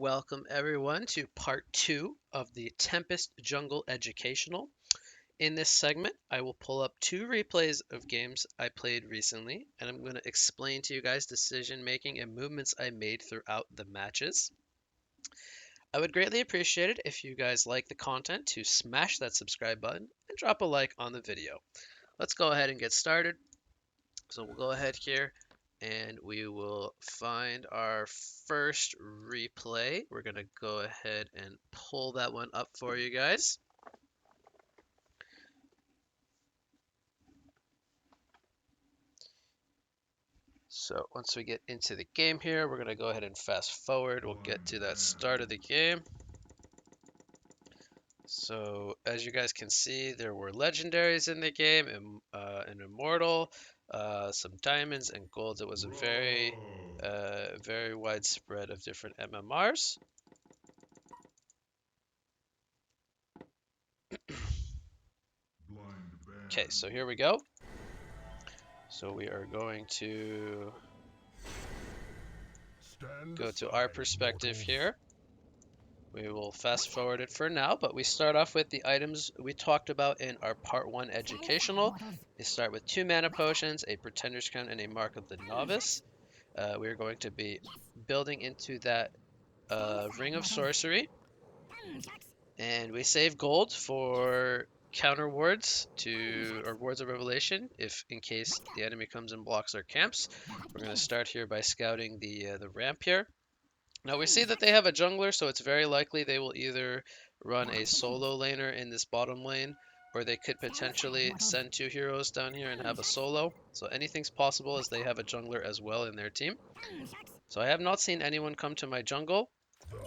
Welcome everyone to part 2 of the Tempest Jungle Educational. In this segment, I will pull up 2 replays of games I played recently, and I'm going to explain to you guys decision making and movements I made throughout the matches. I would greatly appreciate it if you guys like the content to smash that subscribe button and drop a like on the video. Let's go ahead and get started. So we'll go ahead here and we will find our first replay. We're going to go ahead and pull that one up for you guys. So once we get into the game here, we're going to go ahead and fast forward. We'll get to that start of the game. So as you guys can see, there were legendaries in the game, an immortal, some diamonds and golds. It was a very widespread of different MMRs. Okay, so here we go. So we are going to go to our perspective here. We will fast forward it for now, but we start off with the items we talked about in our part 1 educational. We start with 2 mana potions, a pretender's crown, and a mark of the novice. We are going to be building into that ring of sorcery, and we save gold for counter wards or wards of revelation if in case the enemy comes and blocks our camps. We're going to start here by scouting the ramp here. Now we see that they have a jungler, so it's very likely they will either run a solo laner in this bottom lane, or they could potentially send 2 heroes down here and have a solo. So anything's possible as they have a jungler as well in their team. So I have not seen anyone come to my jungle,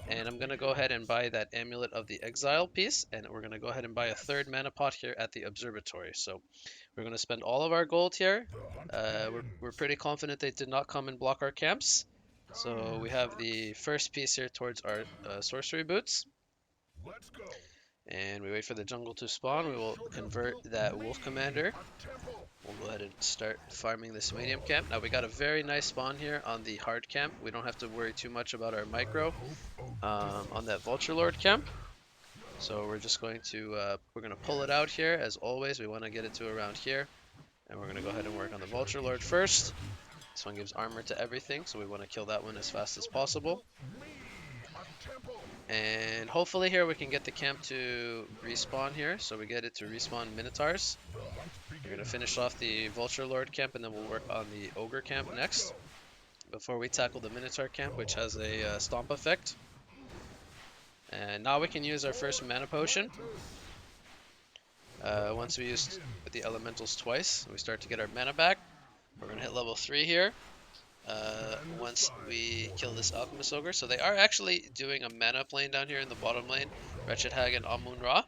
and I'm going to go ahead and buy that Amulet of the Exile piece, and we're going to go ahead and buy a 3rd mana pot here at the observatory. So we're going to spend all of our gold here. We're pretty confident they did not come and block our camps. So we have the first piece here towards our sorcery boots. And we wait for the jungle to spawn. We will convert that wolf commander. We'll go ahead and start farming this medium camp. Now we got a very nice spawn here on the hard camp. We don't have to worry too much about our micro on that vulture lord camp. So we're just going to pull it out here as always. We want to get it to around here. And we're going to go ahead and work on the vulture lord first. This one gives armor to everything, so we want to kill that one as fast as possible. And hopefully here we can get the camp to respawn here, so we get it to respawn Minotaurs. We're going to finish off the Vulture Lord camp, and then we'll work on the Ogre camp next, before we tackle the Minotaur camp, which has a stomp effect. And now we can use our first mana potion. Once we use the elementals twice, we start to get our mana back. We're going to hit level 3 here. Once we kill this Alchemist Ogre. So they are actually doing a mana plane down here in the bottom lane, Wretched Hag and Amun-Ra,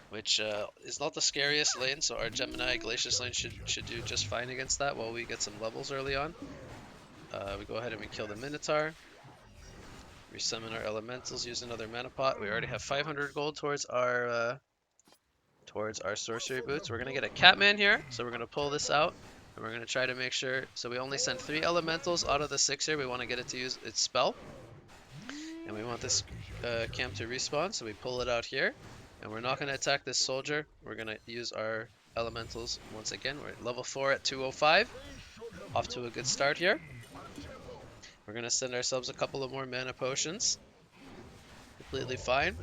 which is not the scariest lane, so our Gemini Glacius lane should do just fine against that while we get some levels early on. We go ahead and we kill the Minotaur. We summon our elementals, use another mana pot. We already have 500 gold towards our sorcery boots. We're gonna get a Catman here, so we're gonna pull this out. And we're going to try to make sure, so we only send 3 elementals out of the 6 here. We want to get it to use its spell. And we want this camp to respawn, so we pull it out here. And we're not going to attack this soldier. We're going to use our elementals once again. We're at level 4 at 205. Off to a good start here. We're going to send ourselves a couple of more mana potions. Completely fine.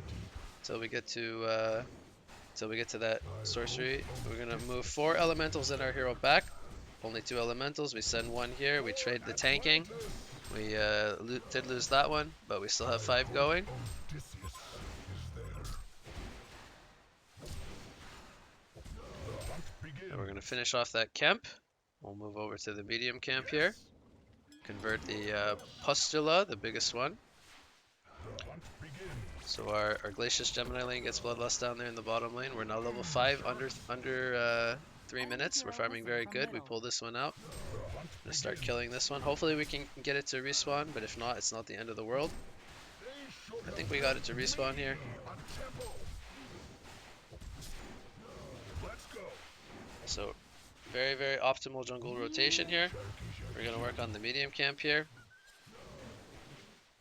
Until we get to that sorcery. We're going to move 4 elementals in our hero back. Only 2 elementals. We send 1 here. We trade the tanking. We did lose that one, but we still have 5 going. And we're going to finish off that camp. We'll move over to the medium camp here. Convert the Pustula, the biggest one. So our Glacius Gemini lane gets Bloodlust down there in the bottom lane. We're now level 5 under 3 minutes. We're farming very good. We pull this one out. I'm gonna start killing this one. Hopefully we can get it to respawn, but if not, it's not the end of the world. I think we got it to respawn here. So very, very optimal jungle rotation here. We're gonna work on the medium camp here.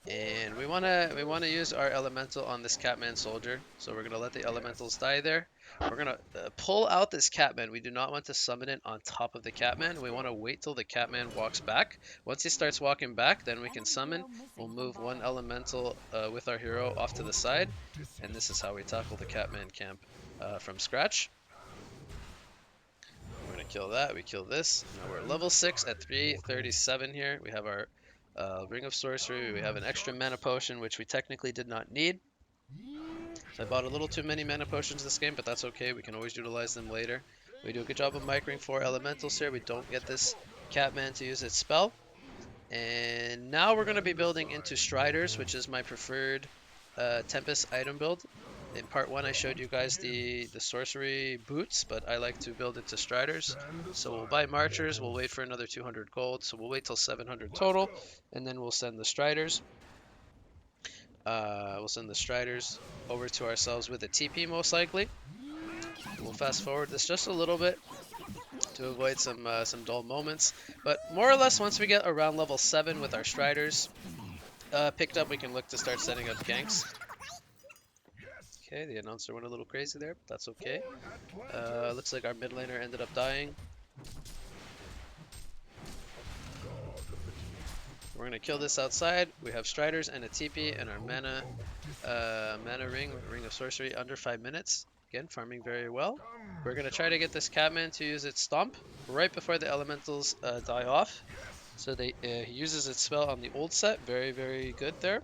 And we wanna use our elemental on this Catman soldier. So we're gonna let the elementals die there. We're gonna pull out this Catman. We do not want to summon it on top of the Catman. We want to wait till the Catman walks back. Once he starts walking back, then we can summon. We'll move one elemental with our hero off to the side, and this is how we tackle the Catman camp from scratch. We're gonna kill that. We kill this. Now we're level 6 at 337 here. We have our Ring of Sorcery. We have an extra mana potion, which we technically did not need. So I bought a little too many mana potions this game, but that's okay. We can always utilize them later. We do a good job of microing 4 elementals here. We don't get this Catman to use its spell. And now we're going to be building into Striders, which is my preferred Tempest item build. In part 1 I showed you guys the sorcery boots, but I like to build into Striders. So we'll buy Marchers, we'll wait for another 200 gold, so we'll wait till 700 total, and then we'll send the Striders. We'll send the Striders over to ourselves with a TP most likely. We'll fast forward this just a little bit to avoid some dull moments. But more or less once we get around level 7 with our Striders picked up, we can look to start setting up ganks. Okay, the announcer went a little crazy there, but that's okay. Looks like our mid laner ended up dying. We're gonna kill this outside. We have Striders and a TP and our mana ring of sorcery under 5 minutes. Again, farming very well. We're gonna try to get this Catman to use its stomp right before the elementals die off. So he uses its spell on the old set. Very, very good there.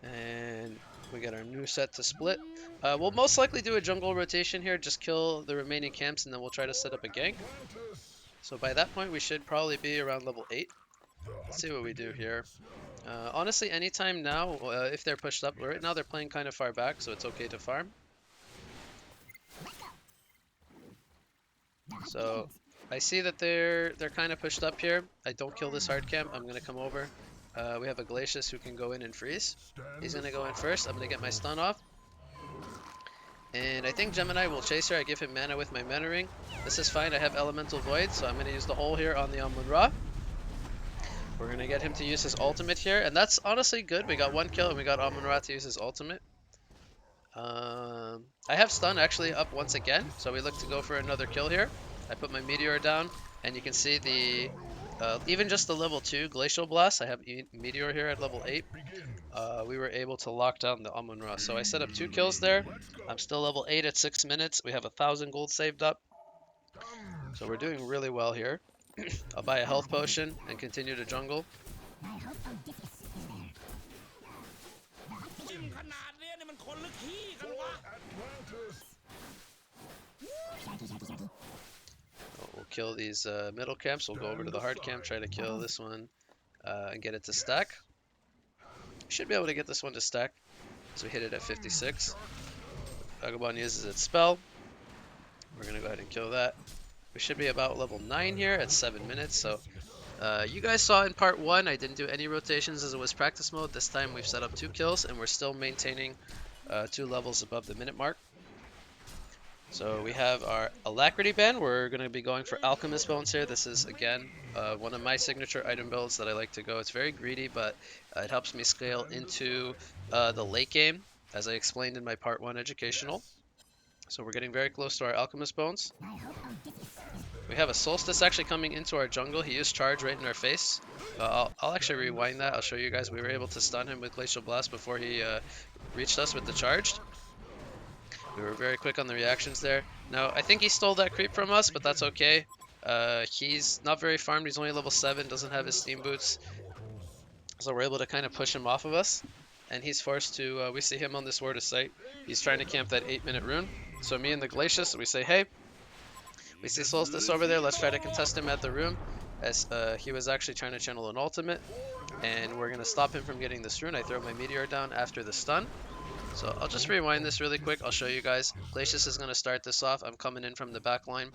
And we get our new set to split. We'll most likely do a jungle rotation here, just kill the remaining camps, and then we'll try to set up a gank. So by that point, we should probably be around level 8. Let's see what we do here. Honestly, anytime now, if they're pushed up, right now they're playing kind of far back, so it's okay to farm. So I see that they're kind of pushed up here. I don't kill this hard camp. I'm gonna come over. We have a Glacius who can go in and freeze. He's gonna go in first. I'm gonna get my stun off. And I think Gemini will chase her. I give him mana with my mana ring. This is fine. I have Elemental Void, so I'm gonna use the hole here on the Amun-Ra. We're gonna get him to use his ultimate here, and that's honestly good. We got 1 kill and we got Amun-Ra to use his ultimate. I have stun actually up once again, so we look to go for another kill here. I put my Meteor down, and you can see the even just the level 2 Glacial Blast. I have Meteor here at level 8. We were able to lock down the Amun-Ra. So I set up 2 kills there. I'm still level 8 at 6 minutes. We have 1,000 gold saved up. So we're doing really well here. I'll buy a health potion and continue to jungle. We'll kill these middle camps. We'll go over to the hard camp, try to kill this one and get it to stack. We should be able to get this one to stack. So we hit it at 56. Vagabond uses its spell. We're going to go ahead and kill that. We should be about level 9 here at 7 minutes. So you guys saw in part 1, I didn't do any rotations as it was practice mode. This time we've set up 2 kills and we're still maintaining 2 levels above the minute mark. So we have our Alacrity Band. We're going to be going for Alchemist Bones here. This is, again, one of my signature item builds that I like to go. It's very greedy, but it helps me scale into the late game, as I explained in my part 1 educational. So we're getting very close to our Alchemist Bones. We have a Solstice actually coming into our jungle. He used Charge right in our face. I'll actually rewind that. I'll show you guys. We were able to stun him with Glacial Blast before he reached us with the Charged. We were very quick on the reactions there. Now, I think he stole that creep from us, but that's okay. He's not very farmed. He's only level 7, doesn't have his Steam Boots. So we're able to kind of push him off of us. And he's forced to, we see him on this Word of Sight. He's trying to camp that 8-minute rune. So me and the Glacius, we say, hey, we see Solstice over there. Let's try to contest him at the rune. As he was actually trying to channel an ultimate. And we're going to stop him from getting this rune. I throw my Meteor down after the stun. So I'll just rewind this really quick. I'll show you guys. Glacius is going to start this off. I'm coming in from the back line.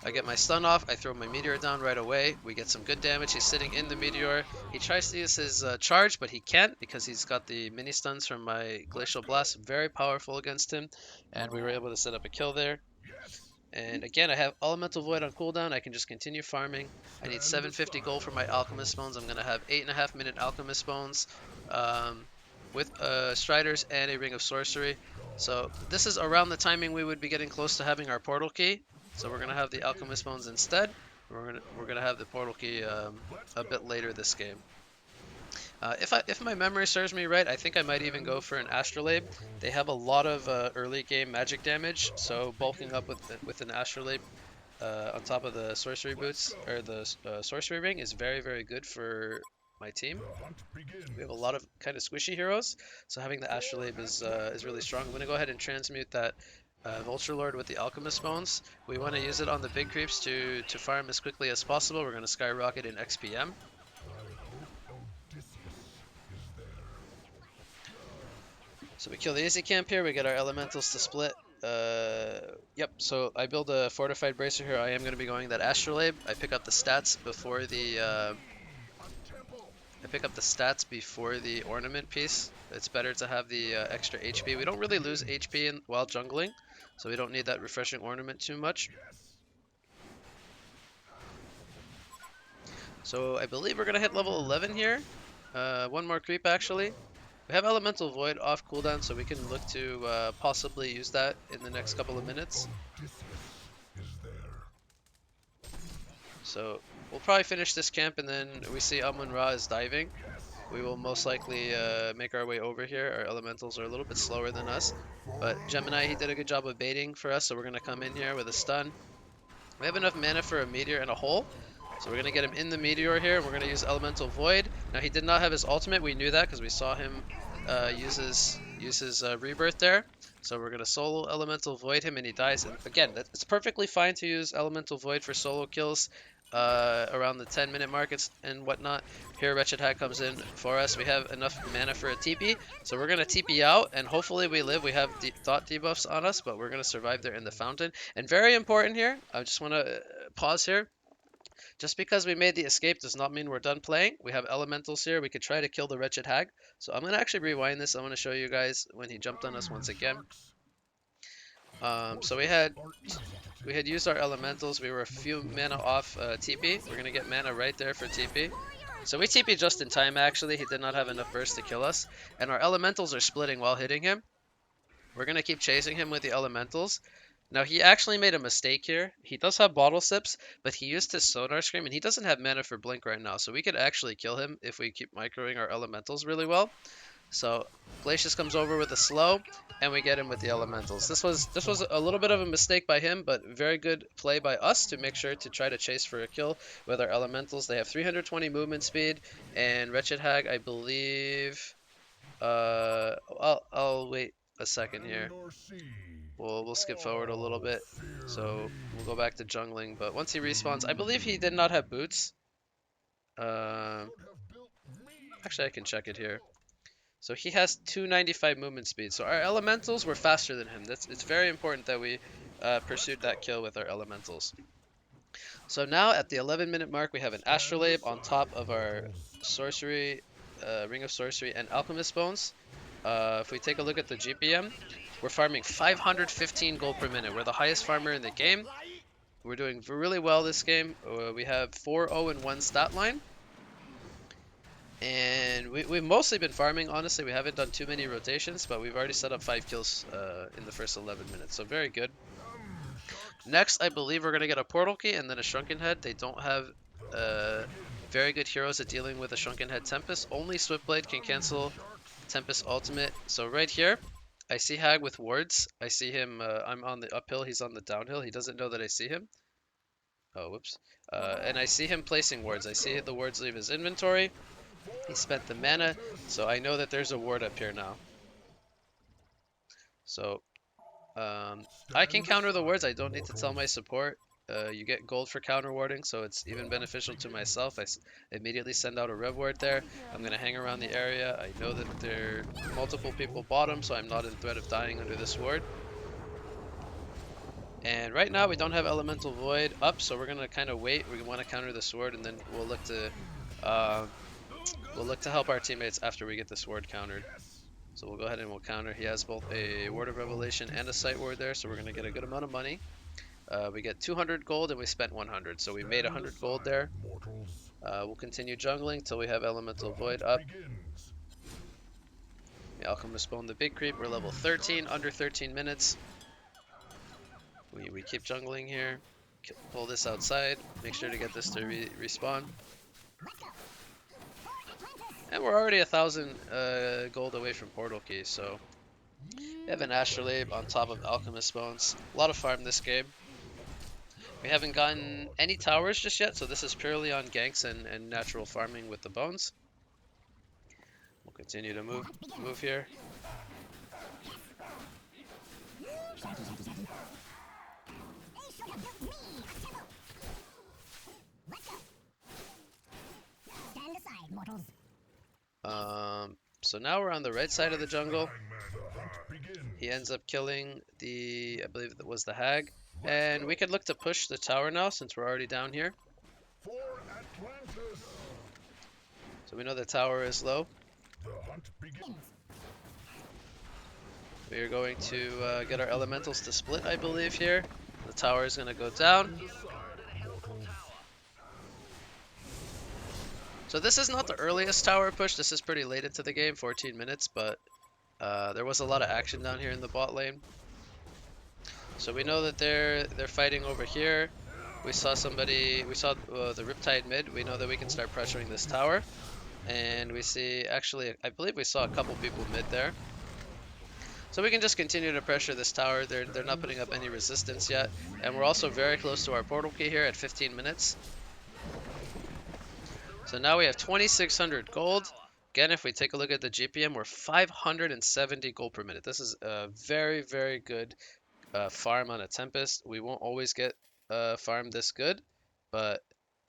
I get my stun off. I throw my Meteor down right away. We get some good damage. He's sitting in the Meteor. He tries to use his charge, but he can't because he's got the mini stuns from my Glacial Blast. Very powerful against him. And we were able to set up a kill there. And again, I have Elemental Void on cooldown. I can just continue farming. I need 750 gold for my Alchemist Bones. I'm going to have 8.5-minute Alchemist Bones with Striders and a Ring of Sorcery. So this is around the timing we would be getting close to having our Portal Key. So we're going to have the Alchemist Bones instead. We're gonna have the Portal Key a bit later this game. If my memory serves me right, I think I might even go for an Astrolabe. They have a lot of early game magic damage, so bulking up with an Astrolabe on top of the sorcery boots or the sorcery ring is very good for my team. We have a lot of kind of squishy heroes, so having the Astrolabe is really strong. I'm gonna go ahead and transmute that Vulture Lord with the Alchemist Bones. We want to use it on the big creeps to farm as quickly as possible. We're gonna skyrocket in XPM. So we kill the easy camp here, we get our elementals to split. Yep, so I build a fortified bracer here. I am going to be going that Astrolabe. I pick up the stats before the ornament piece. It's better to have the extra HP. We don't really lose HP while jungling, so we don't need that refreshing ornament too much. So I believe we're going to hit level 11 here. One more creep actually. We have Elemental Void off cooldown, so we can look to possibly use that in the next couple of minutes. So we'll probably finish this camp, and then we see Amun-Ra is diving. We will most likely make our way over here. Our elementals are a little bit slower than us, but Gemini, he did a good job of baiting for us, so we're going to come in here with a stun. We have enough mana for a meteor and a hole. So we're going to get him in the meteor here. We're going to use Elemental Void. Now he did not have his ultimate. We knew that because we saw him use his rebirth there. So we're going to solo Elemental Void him and he dies. And again, it's perfectly fine to use Elemental Void for solo kills around the 10-minute mark and whatnot. Here Wretched Hag comes in for us. We have enough mana for a TP. So we're going to TP out and hopefully we live. We have thought debuffs on us, but we're going to survive there in the fountain. And very important here, I just want to pause here. Just because we made the escape does not mean we're done playing. We have elementals here. We could try to kill the Wretched Hag. So I'm going to actually rewind this. I want to show you guys when he jumped on us once again. So we had used our elementals. We were a few mana off TP. We're going to get mana right there for TP. So we TP just in time actually. He did not have enough burst to kill us. And our elementals are splitting while hitting him. We're going to keep chasing him with the elementals. Now, he actually made a mistake here. He does have Bottle Sips, but he used his Sonar Scream, and he doesn't have mana for Blink right now, so we could actually kill him if we keep microing our elementals really well. So, Glacius comes over with a slow, and we get him with the elementals. This was a little bit of a mistake by him, but very good play by us to make sure to try to chase for a kill with our elementals. They have 320 movement speed, and Wretched Hag, I believe... I'll wait a second here. We'll skip forward a little bit, so we'll go back to jungling. But once he respawns, I believe he did not have boots. Actually, I can check it here. So he has 295 movement speed. So our elementals were faster than him. It's very important that we pursued that kill with our elementals. So now at the 11-minute mark, we have an Astrolabe on top of our sorcery, Ring of Sorcery, and Alchemist Bones. If we take a look at the GPM, we're farming 515 gold per minute. We're the highest farmer in the game. We're doing really well this game. We have 4-0 and 1 stat line. And we've mostly been farming, honestly. We haven't done too many rotations, but we've already set up 5 kills in the first 11 minutes. So very good. Next, I believe we're going to get a Portal Key and then a Shrunken Head. They don't have very good heroes at dealing with a Shrunken Head Tempest. Only Swiftblade can cancel Tempest ultimate. So right here, I see Hag with wards. I see him, I'm on the uphill, he's on the downhill. He doesn't know that I see him. Oh, whoops. And I see him placing wards. I see the wards leave his inventory. He spent the mana, so I know that there's a ward up here now. So, I can counter the wards. I don't need to tell my support. You get gold for counter warding, so it's even beneficial to myself. I immediately send out a rev ward there. I'm going to hang around the area. I know that there are multiple people bottom, so I'm not in threat of dying under this ward. And right now we don't have Elemental Void up, so we're going to kind of wait. We want to counter the sword, and then we'll look to help our teammates after we get the sword countered. So we'll go ahead and we'll counter. He has both a Ward of Revelation and a Sight Ward there, so we're going to get a good amount of money. We get 200 gold and we spent 100, so we made 100 gold there. We'll continue jungling until we have Elemental Void up. The Alchemist spawned the big creep. We're level 13, under 13 minutes. We keep jungling here. Pull this outside. Make sure to get this to respawn. And we're already 1,000 gold away from Portal Key, so we have an Astrolabe on top of Alchemist Bones. A lot of farm this game. We haven't gotten any towers just yet, so this is purely on ganks and natural farming with the bones. We'll continue to move here. So now we're on the right side of the jungle. He ends up killing I believe that was the hag. And we could look to push the tower now since we're already down here. So we know the tower is low. We are going to get our elementals to split, I believe, here. The tower is going to go down. So this is not the earliest tower push. This is pretty late into the game, 14 minutes, but there was a lot of action down here in the bot lane. So we know that they're fighting over here. We saw the Riptide mid. We know that we can start pressuring this tower. And we see, actually, I believe we saw a couple people mid there. So we can just continue to pressure this tower. They're not putting up any resistance yet. And we're also very close to our portal key here at 15 minutes. So now we have 2,600 gold. Again, if we take a look at the GPM, we're 570 gold per minute. This is a very, very good farm on a Tempest. We won't always get a farm this good, but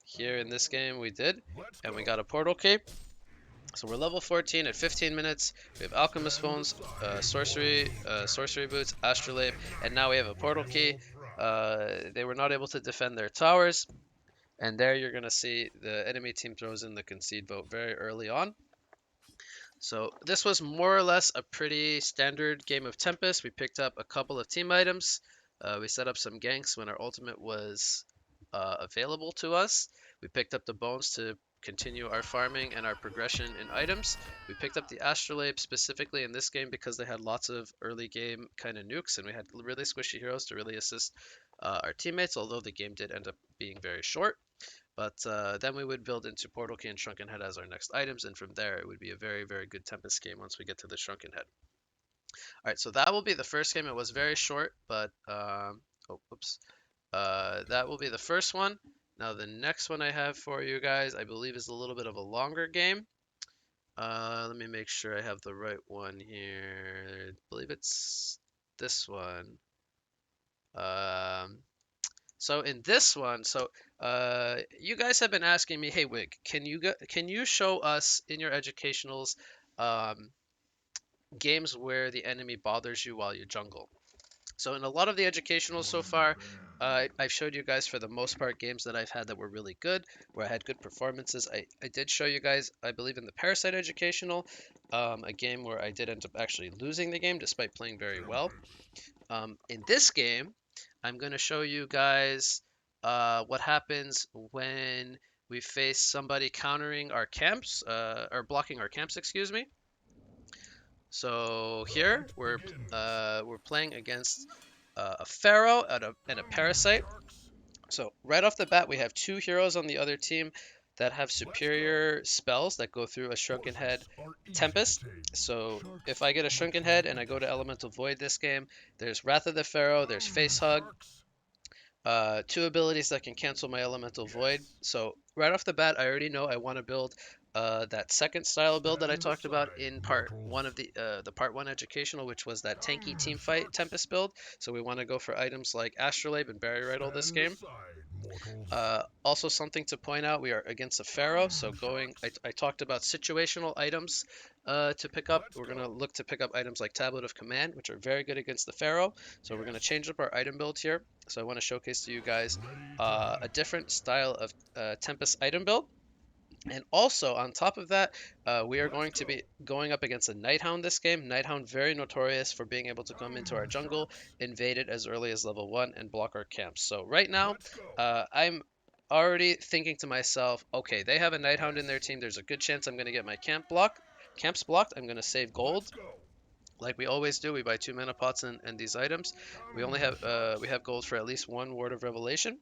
here in this game we did, and we got a portal key. So we're level 14 at 15 minutes. We have Alchemist Bones, Sorcery Boots, Astrolabe, and now we have a portal key. They were not able to defend their towers. And there you're going to see the enemy team throws in the concede vote very early on. So this was more or less a pretty standard game of Tempest. We picked up a couple of team items. We set up some ganks when our ultimate was available to us. We picked up the bones to continue our farming and our progression in items. We picked up the Astrolabe specifically in this game because they had lots of early game kind of nukes, and we had really squishy heroes to really assist our teammates, although the game did end up being very short. But then we would build into Portal Key and Shrunken Head as our next items, and from there it would be a very, very good Tempest game once we get to the Shrunken Head. Alright, so that will be the first game. It was very short, but that will be the first one. Now the next one I have for you guys, I believe, is a little bit of a longer game. Let me make sure I have the right one here. I believe it's this one. So in this one, you guys have been asking me, hey Wig, can you show us in your educationals games where the enemy bothers you while you jungle? So in a lot of the educationals so far, I've showed you guys for the most part games that I've had that were really good, where I had good performances. I did show you guys, I believe in the Parasite educational, a game where I did end up actually losing the game despite playing very well. In this game, I'm going to show you guys what happens when we face somebody countering our camps, or blocking our camps, excuse me. So here we're playing against a Pharaoh and a Parasite. So right off the bat, we have two heroes on the other team that have superior spells that go through a Shrunken Head Tempest. So if I get a Shrunken Head and I go to Elemental Void this game, there's Wrath of the Pharaoh, there's Face Hug, two abilities that can cancel my Elemental Void. So right off the bat, I already know I want to build that second style build that I talked about in part one of the part one educational, which was that tanky team fight Tempest build. So we want to go for items like Astrolabe and Barrier Idol this game. Also something to point out, we are against a Pharaoh, so I talked about situational items to pick up. We're going to look to pick up items like Tablet of Command, which are very good against the Pharaoh. So we're going to change up our item build here. So I want to showcase to you guys a different style of Tempest item build. And also, on top of that, we are going to be going up against a Nighthound this game. Nighthound, very notorious for being able to come into our jungle, invade it as early as level 1, and block our camps. So right now, I'm already thinking to myself, okay, they have a Nighthound in their team. There's a good chance I'm going to get my camps blocked. I'm going to save gold. Like we always do, we buy 2 mana pots and these items. We have gold for at least one Word of Revelation.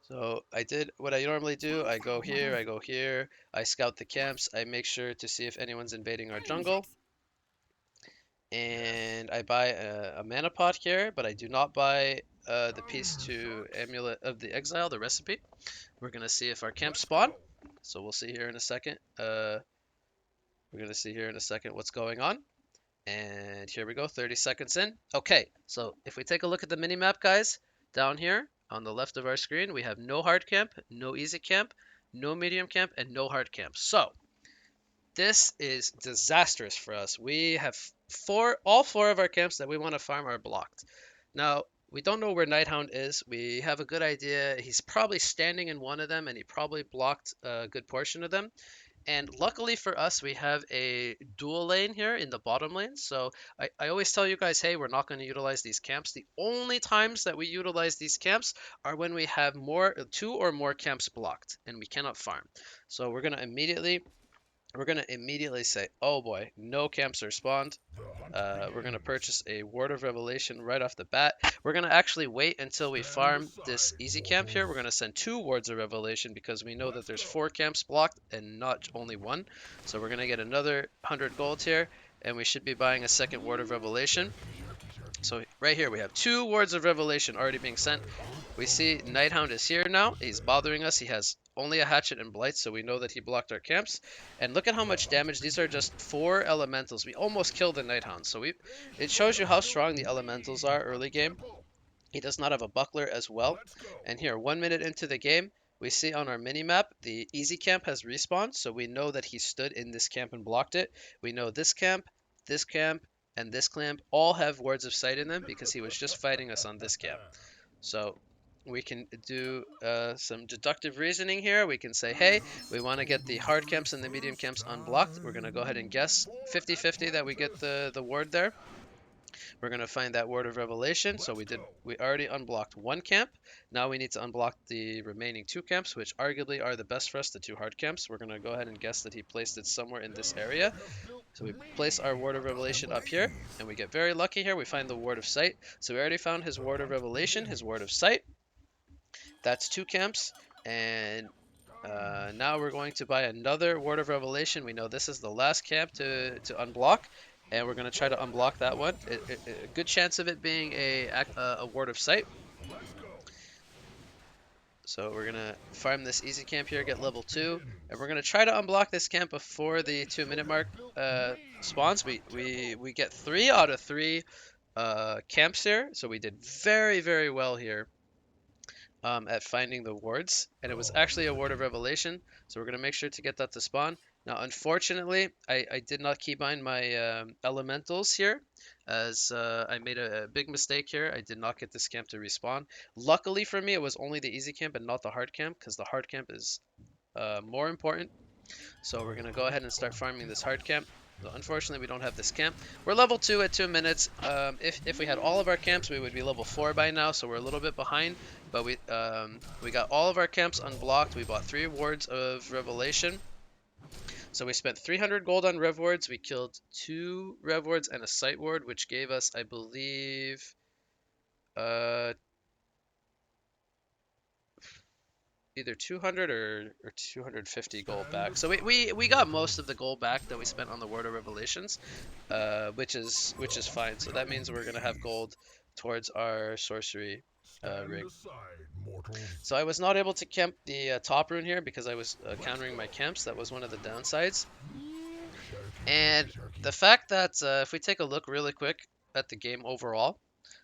So I did what I normally do. I go here, I go here, I scout the camps, I make sure to see if anyone's invading our jungle, and I buy a mana pot here, but I do not buy the piece to Amulet of the Exile, the recipe. We're gonna see if our camps spawn. So we'll see here in a second. We're gonna see here in a second what's going on. And here we go, 30 seconds in. Okay, so if we take a look at the mini map, guys, down here on the left of our screen, we have no hard camp, no easy camp, no medium camp, and no hard camp. So this is disastrous for us. We have all four of our camps that we want to farm are blocked. Now, we don't know where Nighthound is. We have a good idea. He's probably standing in one of them, and he probably blocked a good portion of them. And luckily for us, we have a dual lane here in the bottom lane. So I always tell you guys, hey, we're not going to utilize these camps. The only times that we utilize these camps are when we have two or more camps blocked and we cannot farm. So we're gonna immediately say, oh boy, no camps are spawned. We're going to purchase a Ward of Revelation right off the bat. We're going to actually wait until we farm this easy camp here. We're going to send 2 Wards of Revelation because we know that there's 4 camps blocked and not only 1. So we're going to get another 100 gold here, and we should be buying a second Ward of Revelation. So right here we have 2 Wards of Revelation already being sent. We see Nighthound is here now. He's bothering us. He has only a hatchet and blight, so we know that he blocked our camps. And look at how much damage. These are just 4 elementals. We almost killed the Nighthound. So it shows you how strong the elementals are early game. He does not have a buckler as well. And here, 1 minute into the game, we see on our mini-map, the easy camp has respawned. So we know that he stood in this camp and blocked it. We know this camp, and this camp all have wards of sight in them because he was just fighting us on this camp. So we can do some deductive reasoning here. We can say, hey, we want to get the hard camps and the medium camps unblocked. We're going to go ahead and guess 50-50 that we get the ward there. We're going to find that Word of Revelation. So we already unblocked 1 camp. Now we need to unblock the remaining 2 camps, which arguably are the best for us, the 2 hard camps. We're going to go ahead and guess that he placed it somewhere in this area. So we place our Ward of Revelation up here, and we get very lucky here. We find the Ward of Sight. So we already found his Ward of Revelation, his Ward of Sight. That's 2 camps, and now we're going to buy another Word of Revelation. We know this is the last camp to unblock, and we're going to try to unblock that one. A good chance of it being a Word of Sight. So we're going to farm this easy camp here, get level 2, and we're going to try to unblock this camp before the 2-minute mark spawns. We get 3 out of 3 camps here, so we did very, very well here. At finding the wards, and it was actually a Ward of Revelation, so we're going to make sure to get that to spawn. Now, unfortunately, I did not keybind my elementals here, as I made a big mistake here. I did not get this camp to respawn. Luckily for me, it was only the easy camp and not the hard camp, because the hard camp is more important. So we're going to go ahead and start farming this hard camp. So unfortunately, we don't have this camp. We're level 2 at 2 minutes. If we had all of our camps, we would be level 4 by now, so we're a little bit behind. But we got all of our camps unblocked. We bought 3 wards of Revelation. So we spent 300 gold on Rev wards. We killed 2 Rev wards and a Sight ward, which gave us, I believe, either 200 or 250 gold back. So we got most of the gold back that we spent on the Word of Revelations, which is fine. So that means we're gonna have gold towards our sorcery rig. So I was not able to camp the top rune here because I was countering my camps. That was one of the downsides. And the fact that if we take a look really quick at the game overall,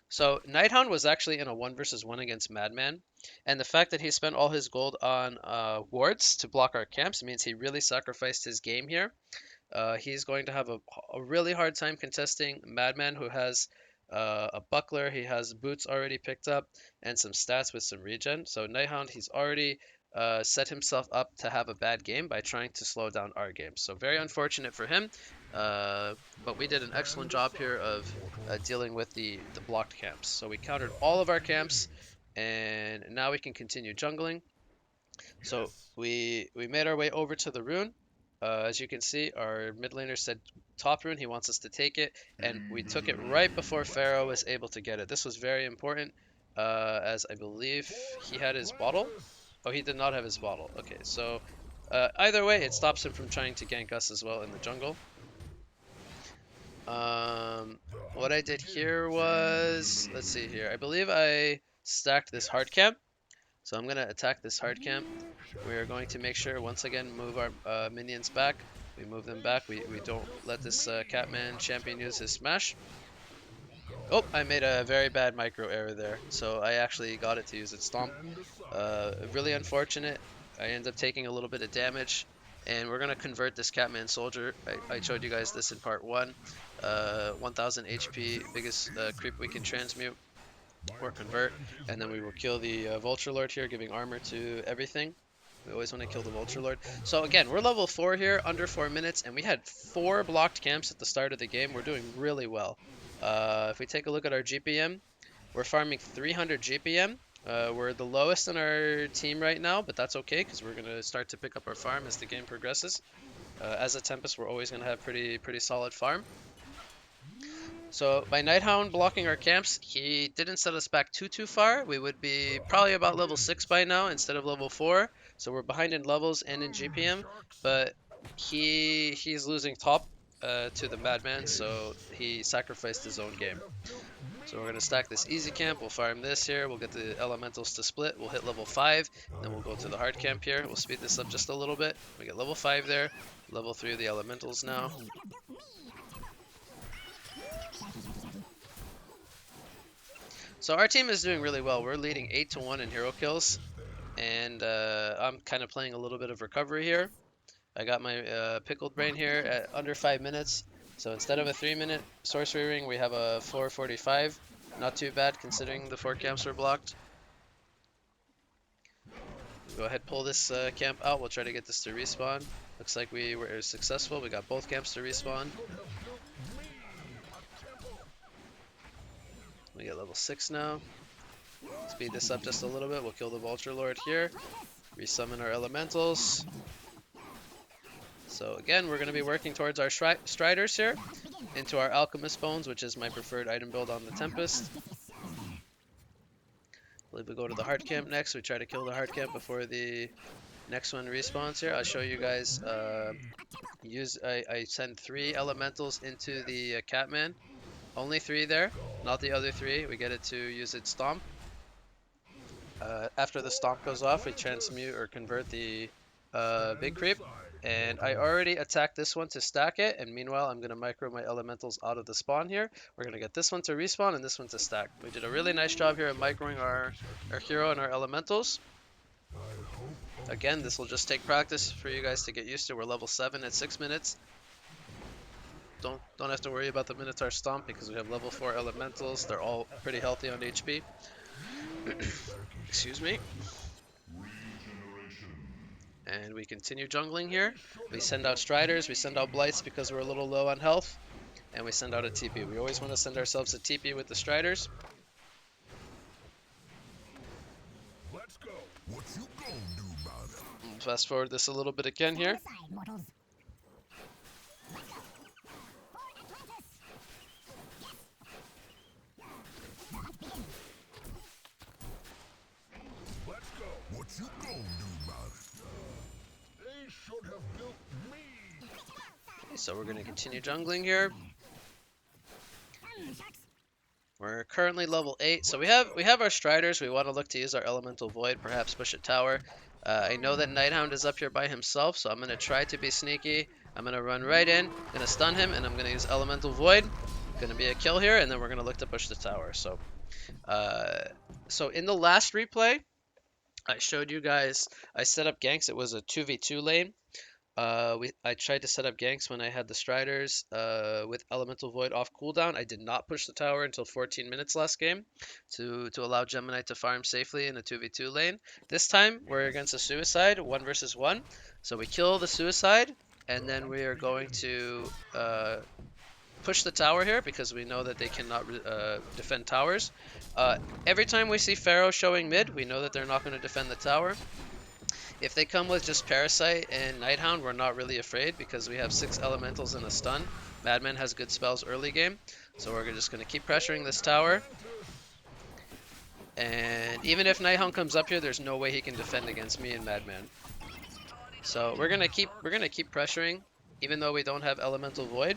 so Nighthound was actually in a 1 versus 1 against Madman, and the fact that he spent all his gold on wards to block our camps means he really sacrificed his game here. He's going to have a really hard time contesting Madman, who has a buckler, he has boots already picked up, and some stats with some regen. So Nighthound, he's already set himself up to have a bad game by trying to slow down our game. So very unfortunate for him, but we did an excellent job here of dealing with the blocked camps. So we countered all of our camps, and now we can continue jungling. So we made our way over to the rune. As you can see, our mid laner said top rune. He wants us to take it, and we took it right before Pharaoh was able to get it. This was very important, as I believe he had his bottle. Oh, he did not have his bottle. Okay, so either way, it stops him from trying to gank us as well in the jungle. What I did here was, let's see here. I believe I stacked this hard camp. So I'm going to attack this hard camp. We are going to make sure, once again, move our minions back. We move them back. We don't let this Catman champion use his smash. Oh, I made a very bad micro error there. So I actually got it to use its stomp. Really unfortunate. I end up taking a little bit of damage. And we're going to convert this Catman soldier. I showed you guys this in part 1. 1000 HP, biggest creep we can transmute or convert, and then we will kill the Vulture Lord here, giving armor to everything. We always want to kill the Vulture Lord. So again, we're level 4 here, under 4 minutes, and we had 4 blocked camps at the start of the game. We're doing really well. If we take a look at our GPM, we're farming 300 GPM. We're the lowest in our team right now, but that's okay, because we're going to start to pick up our farm as the game progresses. As a Tempest, we're always going to have pretty solid farm. So by Nighthound blocking our camps, he didn't set us back too far. We would be probably about level 6 by now instead of level 4. So we're behind in levels and in GPM, but he's losing top to the Madman, so he sacrificed his own game. So we're going to stack this easy camp. We'll farm this here. We'll get the elementals to split. We'll hit level 5. And then we'll go to the hard camp here. We'll speed this up just a little bit. We get level 5 there. Level 3 of the elementals now. So our team is doing really well. We're leading 8-1 in hero kills, and I'm kind of playing a little bit of recovery here. I got my pickled brain here at under 5 minutes. So instead of a 3-minute sorcery ring, we have a 4:45. Not too bad considering the 4 camps were blocked. Go ahead, pull this camp out. We'll try to get this to respawn. Looks like we were successful. We got both camps to respawn. We get level 6 now. Speed this up just a little bit. We'll kill the Vulture Lord here. Resummon our elementals. So again, we're going to be working towards our Striders here. Into our Alchemist Bones, which is my preferred item build on the Tempest. I believe we go to the hard camp next. We try to kill the hard camp before the next one respawns here. I'll show you guys. I send 3 elementals into the Catman. Only 3 there, not the other 3. We get it to use its stomp. After the stomp goes off, we transmute or convert the big creep. And I already attacked this one to stack it. And meanwhile, I'm going to micro my elementals out of the spawn here. We're going to get this one to respawn and this one to stack. We did a really nice job here of microing our hero and our elementals. Again, this will just take practice for you guys to get used to. We're level 7 at 6 minutes. Don't have to worry about the Minotaur Stomp because we have level 4 elementals. They're all pretty healthy on HP. Excuse me. And we continue jungling here. We send out Striders, we send out Blights because we're a little low on health. And we send out a TP. We always want to send ourselves a TP with the Striders. Let's go. What you gonna do about it? Fast forward this a little bit again here. What you gonna do about it? They should have built me. Okay, so we're going to continue jungling here. We're currently level 8, so we have our Striders. We want to look to use our Elemental Void, perhaps push a tower. I know that Nighthound is up here by himself, so I'm going to try to be sneaky. I'm going to run right in, going to stun him, and I'm going to use Elemental Void. Going to be a kill here, and then we're going to look to push the tower. So in the last replay, I showed you guys, I set up ganks. It was a 2v2 lane. I tried to set up ganks when I had the Striders with Elemental Void off cooldown. I did not push the tower until 14 minutes last game to allow Gemini to farm safely in a 2v2 lane. This time we're against a Suicide, 1 versus 1. So we kill the Suicide, and then we are going to push the tower here because we know that they cannot defend towers. Every time we see Pharaoh showing mid, we know that they're not going to defend the tower. If they come with just Parasite and Nighthound, we're not really afraid because we have 6 elementals and a stun. Madman has good spells early game, so we're just going to keep pressuring this tower. And even if Nighthound comes up here, there's no way he can defend against me and Madman. So we're gonna keep pressuring, even though we don't have Elemental Void.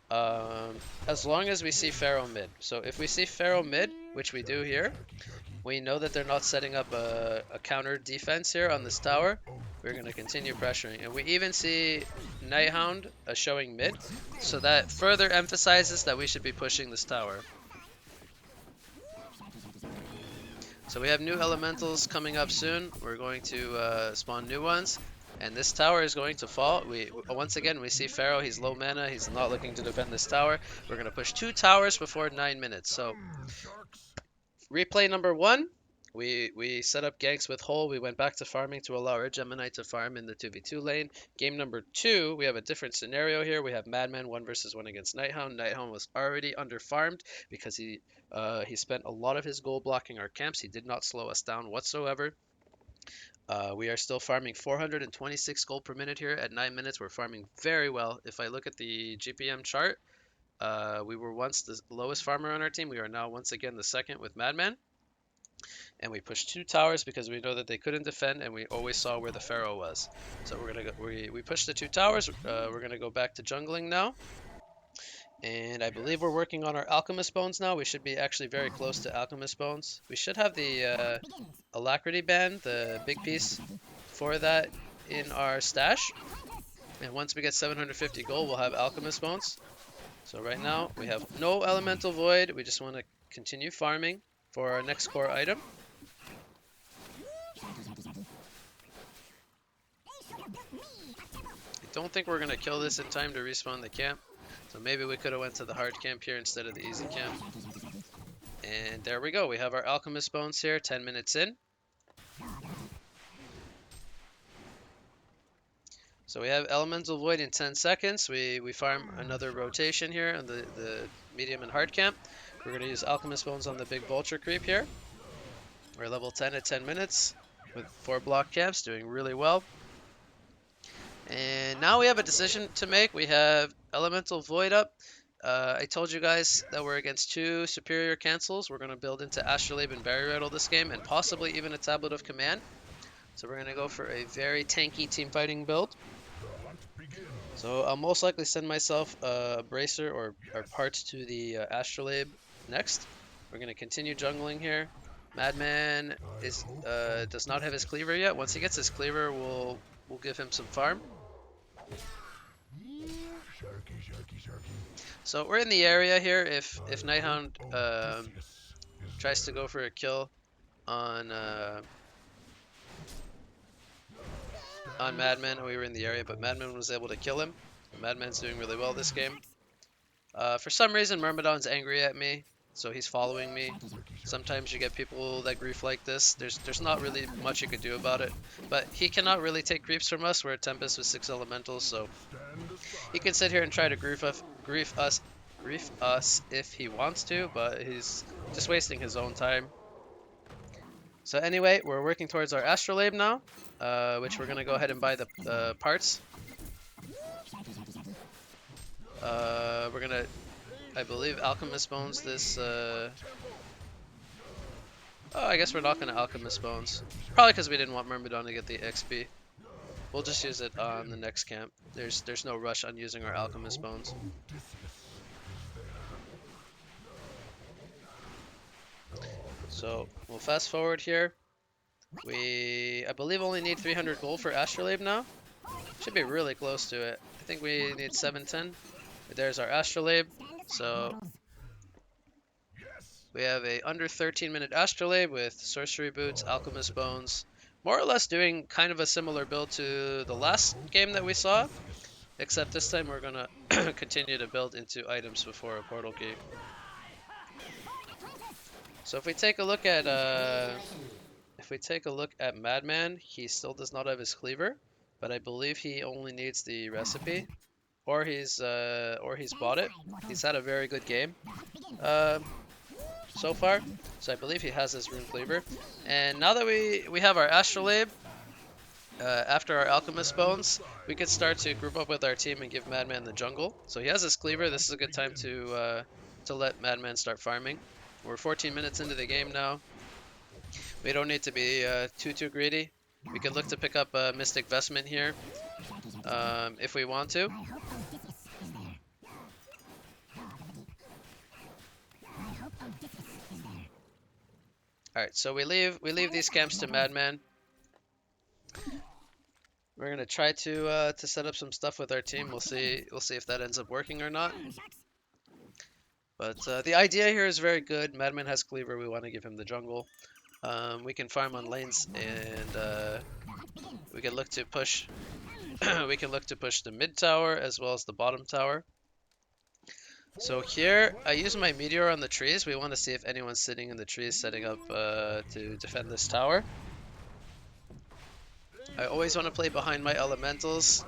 As long as we see Pharaoh mid. So if we see Pharaoh mid, which we do here, we know that they're not setting up a counter defense here on this tower. We're going to continue pressuring. And we even see Nighthound showing mid. So that further emphasizes that we should be pushing this tower. So we have new elementals coming up soon. We're going to spawn new ones. And this tower is going to fall. Once again, we see Pharaoh. He's low mana. He's not looking to defend this tower. We're going to push 2 towers before 9 minutes. So replay number 1, we set up ganks with Hole. We went back to farming to allow our Gemini to farm in the 2v2 lane. Game number 2, we have a different scenario here. We have Madman 1 versus 1 against Nighthound. Nighthound was already under farmed because he spent a lot of his gold blocking our camps. He did not slow us down whatsoever. We are still farming 426 gold per minute here at 9 minutes. We're farming very well. If I look at the GPM chart, we were once the lowest farmer on our team. We are now once again the second with Madman. And we pushed 2 towers because we know that they couldn't defend, and we always saw where the Pharaoh was. So we're gonna go. We pushed the 2 towers. We're gonna go back to jungling now. And I believe we're working on our Alchemist Bones now. We should be actually very close to Alchemist Bones. We should have the Alacrity Band, the big piece for that, in our stash. And once we get 750 gold, we'll have Alchemist Bones. So right now, we have no Elemental Void. We just want to continue farming for our next core item. I don't think we're going to kill this in time to respawn the camp. So maybe we could have went to the hard camp here instead of the easy camp. And there we go. We have our Alchemist Bones here, 10 minutes in. So we have Elemental Void in 10 seconds. We farm another rotation here on the medium and hard camp. We're going to use Alchemist Bones on the big Vulture creep here. We're level 10 at 10 minutes with 4 block camps, doing really well. And now we have a decision to make. We have Elemental Void up. I told you guys that we're against 2 superior cancels. We're going to build into Astrolabe and Barrier Rattle this game, and possibly even a Tablet of Command. So we're going to go for a very tanky team fighting build. So I'll most likely send myself a Bracer or parts to the Astrolabe next. We're going to continue jungling here. Madman does not have his cleaver yet. Once he gets his cleaver, we'll give him some farm. So we're in the area here. If Nighthound tries to go for a kill on Madman, we were in the area, but Madman was able to kill him. Madman's doing really well this game. For some reason, Myrmidon's angry at me, so he's following me. Sometimes you get people that grief like this. There's not really much you could do about it. But he cannot really take creeps from us. We're a Tempest with 6 elementals, so he can sit here and try to grief us if he wants to, but he's just wasting his own time. So anyway, we're working towards our Astrolabe now, which we're going to go ahead and buy the parts. We're going to, I believe, Alchemist Bones this... Oh, I guess we're not going to Alchemist Bones. Probably because we didn't want Myrmidon to get the XP. We'll just use it on the next camp. There's no rush on using our Alchemist Bones. So we'll fast forward here. I believe only need 300 gold for Astrolabe now. Should be really close to it. I think we need 710. There's our Astrolabe. So we have a under 13 minute Astrolabe with Sorcery Boots, Alchemist Bones. more or less doing kind of a similar build to the last game that we saw, except this time we're gonna continue to build into items before a portal key. So if we take a look at Madman, he still does not have his cleaver, but I believe he only needs the recipe, or he's bought it. He's had a very good game so far, so I believe he has his rune cleaver. And now that we have our astrolabe, after our alchemist bones, we can start to group up with our team and give Madman the jungle. So he has his cleaver. This is a good time to let Madman start farming. We're 14 minutes into the game now. We don't need to be too greedy. We can look to pick up a Mystic Vestment here if we want to. Alright, so we leave these camps to Madman. We're gonna try to set up some stuff with our team. We'll see if that ends up working or not. But the idea here is very good. Madman has cleaver. We want to give him the jungle. We can farm on lanes, and we can look to push. We can look to push the mid tower as well as the bottom tower. So here, I use my meteor on the trees. We want to see if anyone's sitting in the trees setting up to defend this tower. I always want to play behind my elementals.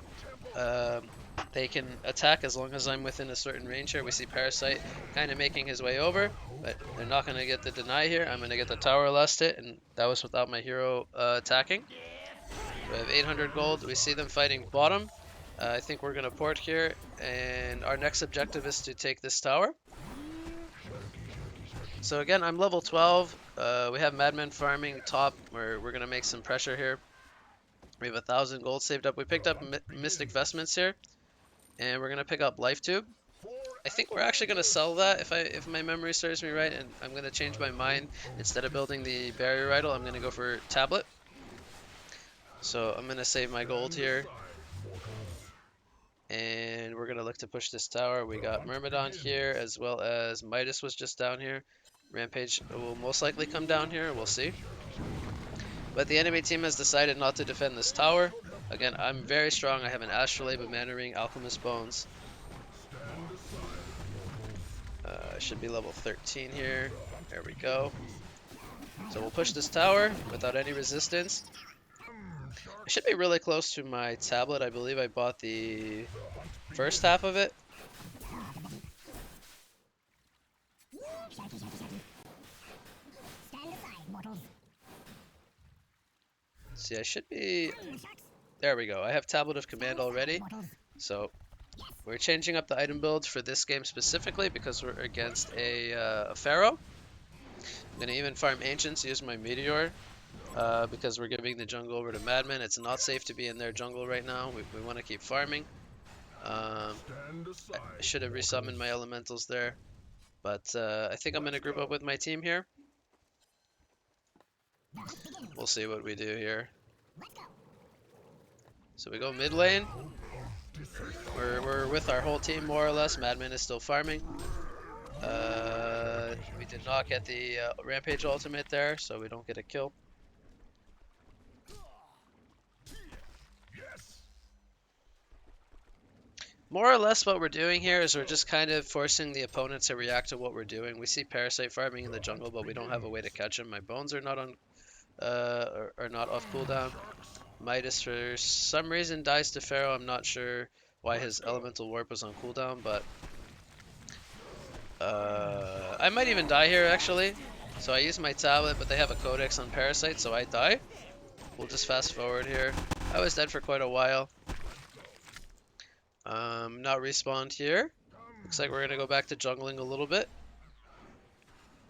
They can attack as long as I'm within a certain range here. We see Parasite kind of making his way over, but they're not going to get the deny here. I'm going to get the tower last hit, and that was without my hero attacking. We have 800 gold. We see them fighting bottom. I think we're going to port here, and our next objective is to take this tower. So again, I'm level 12. We have Madman farming top. We're going to make some pressure here. We have 1,000 gold saved up. We picked up Mystic Vestments here, and we're going to pick up Life Tube. I think we're actually going to sell that if my memory serves me right, and I'm going to change my mind. Instead of building the Barrier Idol, I'm going to go for Tablet. So I'm going to save my gold here. And we're going to look to push this tower. We got Myrmidon here, as well as Midas was just down here. Rampage will most likely come down here. We'll see. But the enemy team has decided not to defend this tower. Again, I'm very strong. I have an Astrolabe, a Mana Ring, Alchemist Bones. I should be level 13 here. There we go. So we'll push this tower without any resistance. I should be really close to my tablet. I believe I bought the first half of it. See, I should be... There we go. I have Tablet of Command already. So we're changing up the item builds for this game specifically because we're against a Pharaoh. I'm going to even farm Ancients, use my Meteor. Because we're giving the jungle over to Madman. It's not safe to be in their jungle right now. We want to keep farming. I should have resummoned my elementals there. But I think I'm going to group up with my team here. We'll see what we do here. So we go mid lane. We're with our whole team more or less. Madman is still farming. We did not get the Rampage ultimate there, so we don't get a kill. More or less what we're doing here is we're just kind of forcing the opponent to react to what we're doing. We see Parasite farming in the jungle, but we don't have a way to catch him. My bones are not on, are not off cooldown. Midas for some reason dies to Pharaoh. I'm not sure why his elemental warp was on cooldown, but I might even die here actually. So I use my tablet, but they have a codex on Parasite, so I die. We'll just fast forward here. I was dead for quite a while. Not respawned here. Looks like we're going to go back to jungling a little bit.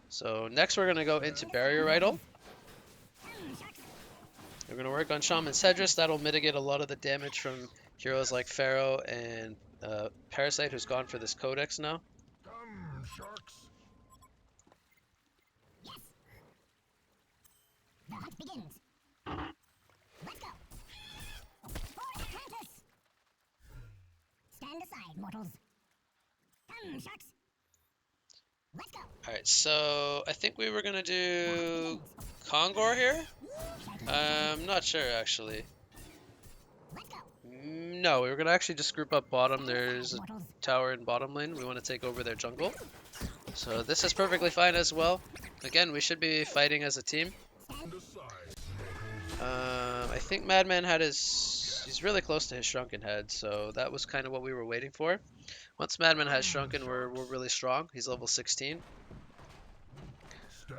So next we're going to go into Barrier Idol. We're going to work on Shaman Cedrus. That'll mitigate a lot of the damage from heroes like Pharaoh and Parasite, who's gone for this Codex now. The hunt begins. Let's go. For Atlantis! Stand aside, mortals. Come, sharks. Alright, so I think we were gonna do Kongor here. I'm not sure actually. No, we were gonna actually just group up bottom. There's a tower in bottom lane. We want to take over their jungle. So this is perfectly fine as well. Again, we should be fighting as a team. I think Madman had his... He's really close to his shrunken head, so that was kind of what we were waiting for. Once Madman has shrunken, we're really strong. He's level 16.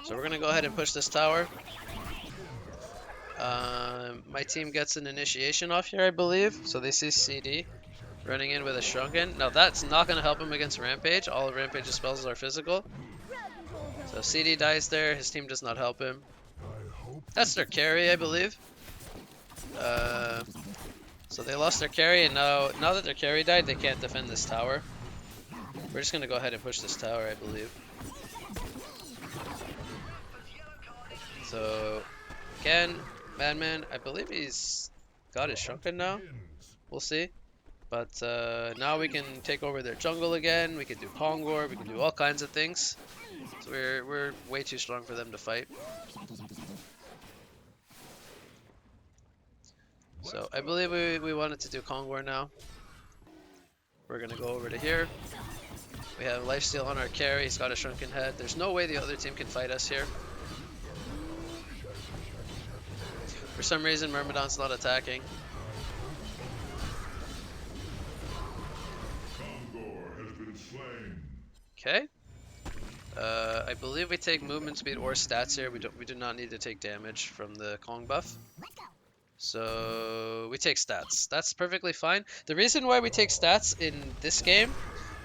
So we're gonna go ahead and push this tower. My team gets an initiation off here, I believe. So they see CD running in with a shrunken. Now that's not gonna help him against Rampage. All of Rampage's spells are physical. So CD dies there. His team does not help him. That's their carry, I believe. So they lost their carry, and now that their carry died, they can't defend this tower. We're just gonna go ahead and push this tower, I believe. So again, Madman, I believe he's got his shrunken now. We'll see. But now we can take over their jungle again. We can do Kongor. We can do all kinds of things. So we're way too strong for them to fight. So I believe we wanted to do Kongor now. We're gonna go over to here. We have lifesteal on our carry. He's got a shrunken head. There's no way the other team can fight us here. For some reason, Myrmidon's not attacking. Okay. I believe we take movement speed or stats here. We do not need to take damage from the Kong buff. So we take stats. That's perfectly fine. The reason why we take stats in this game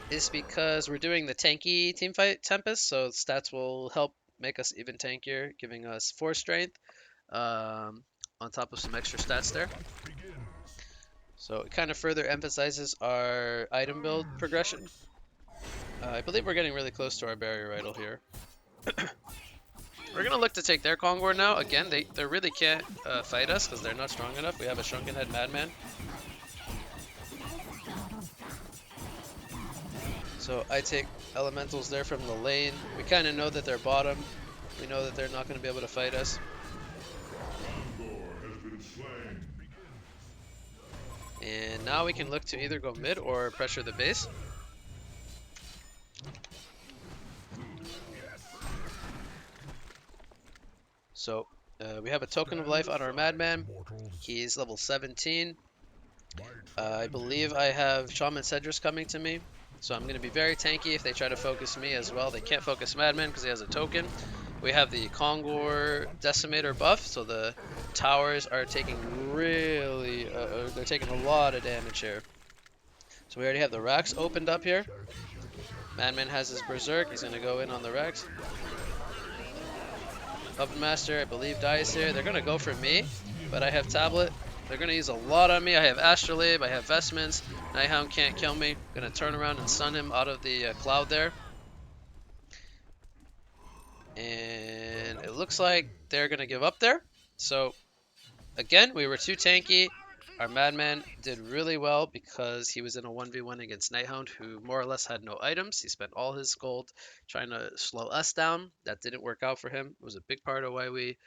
is because we're doing the tanky teamfight Tempest, so stats will help make us even tankier, giving us 4 strength on top of some extra stats there. So it kind of further emphasizes our item build progression. I believe we're getting really close to our barrier idol here. We're going to look to take their Kongor now. Again, they really can't fight us because they're not strong enough. We have a Shrunken Head Madman. So I take elementals there from the lane. We kind of know that they're bottom. We know that they're not going to be able to fight us. And now we can look to either go mid or pressure the base. So we have a token of life on our Madman. He's level 17. I believe I have Shaman Cedrus coming to me. So I'm going to be very tanky if they try to focus me as well. They can't focus Madman because he has a token. We have the Kongor Decimator buff, so the towers are taking really, they're taking a lot of damage here. So we already have the Rax opened up here. Madman has his Berserk, he's going to go in on the Rax. Puppet Master, I believe, dies here. They're going to go for me, but I have Tablet. They're going to use a lot on me. I have Astrolabe, I have Vestments. Nighthound can't kill me. I'm going to turn around and stun him out of the cloud there. And it looks like they're going to give up there. So, again, we were too tanky. Our Madman did really well because he was in a 1v1 against Nighthound, who more or less had no items. He spent all his gold trying to slow us down. That didn't work out for him. It was a big part of why we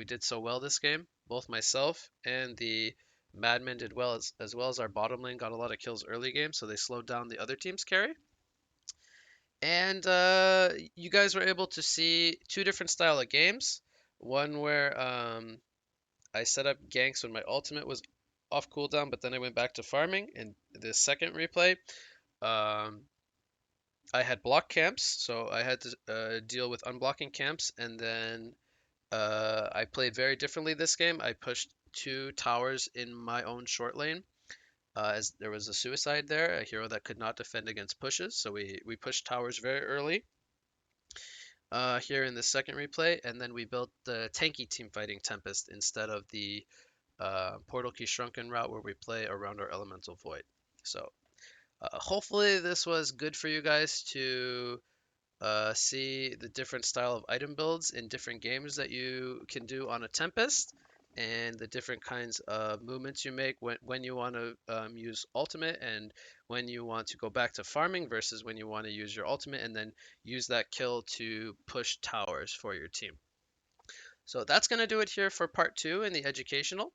did so well this game. Both myself and the Madman did well, as well as our bottom lane got a lot of kills early game, so they slowed down the other team's carry. And you guys were able to see 2 different style of games. One where I set up ganks when my ultimate was off cooldown, but then I went back to farming. In the second replay, I had block camps, so I had to deal with unblocking camps, and then I played very differently this game. I pushed 2 towers in my own short lane, as there was a suicide there, a hero that could not defend against pushes, so we pushed towers very early. Here in the second replay, and then we built the tanky team fighting Tempest instead of the Portal Key Shrunken route where we play around our Elemental Void. So hopefully this was good for you guys to see the different style of item builds in different games that you can do on a Tempest. and the different kinds of movements you make when you want to use ultimate and when you want to go back to farming versus when you want to use your ultimate and then use that kill to push towers for your team. So that's going to do it here for part two in the educational.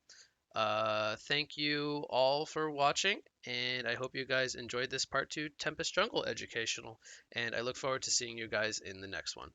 Thank you all for watching, and I hope you guys enjoyed this part two Tempest Jungle educational, and I look forward to seeing you guys in the next one.